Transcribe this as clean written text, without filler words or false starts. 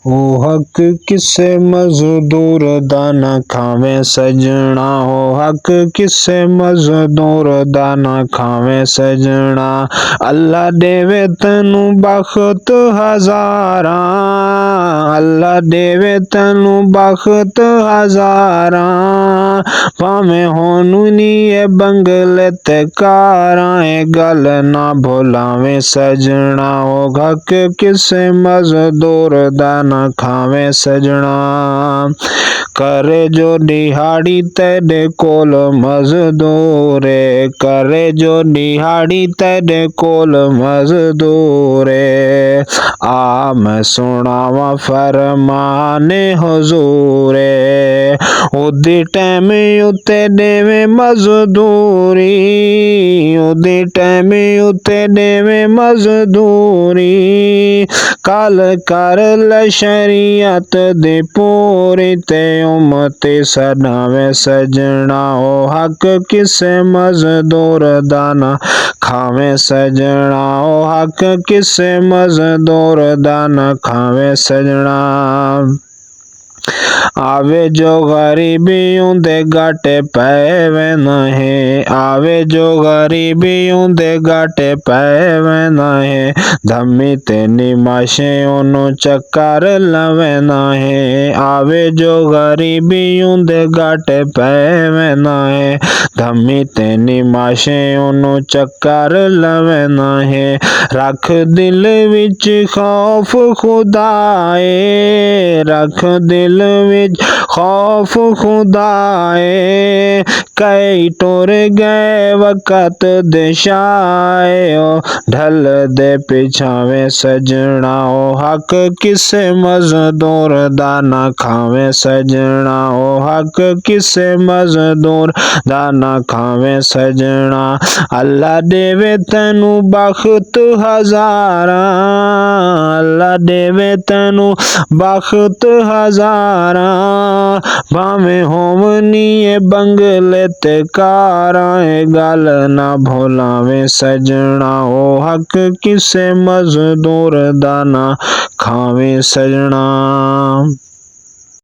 ओ हक किसे मजदूर दा ना खावे सजना, हो हक किसे मजदूर दा ना खावे सजना। अल्लाह देवे तैनू बख्त हजारा, अल्लाह देवे तैनू बख्त हजारा। भावें होन नी ए बंगले ते कारां, ए गल ना भुलावे सजना। ओ हक किसे मजदूर दा ना खावे सजना। करे जो दिहाड़ी तेरे कोल मजदूरे, करे जो दिहाड़ी तेरे कोल मजदूरे। आ मैं सुनावा फरमाने हुजूरे, ओदे टैम उत्ते देवे मजदूरी, ओदे टैम उत्ते देवे मजदूरी। कल कर ले शरीयत दे पूरी, ते उम्मत सदावे सजना। ओ हक किसे मजदूर दा ना खावे सजना, ओ हक किसे मजदूर दा ना खावे सजना। आवे जो गरीबी उंदे घाटे पैवे नहीं, आवे जो गरीबी उंदे घाटे पैवे नहीं। धम्मी ते निमाशे ओनू चक्कर लवे नहीं, आवे जो गरीबी उंदे घाटे पैवे नहीं। धम्मी ते निमाशे ओनू चक्कर लवे नहीं। रख दिल विच खौफ खुदाए, रख दिल विच खौफ खुदाए। कई टुर गए वक़्त दे शाए, ओ ढल दे पिछावे सजना। ओ हक किसे मजदूर दा ना खावे सजना, ओ हक किसे मजदूर दा ना खावे सजना। अल्लाह देवे तैनू बख्त हजारा, अल्लाह देवे तैनू बख्त हजारा। भावें होवनी ए बंगले ते कारां, ए गल ना भुलावे सजना। ओ हक किसे मजदूर दा ना खावे सजना।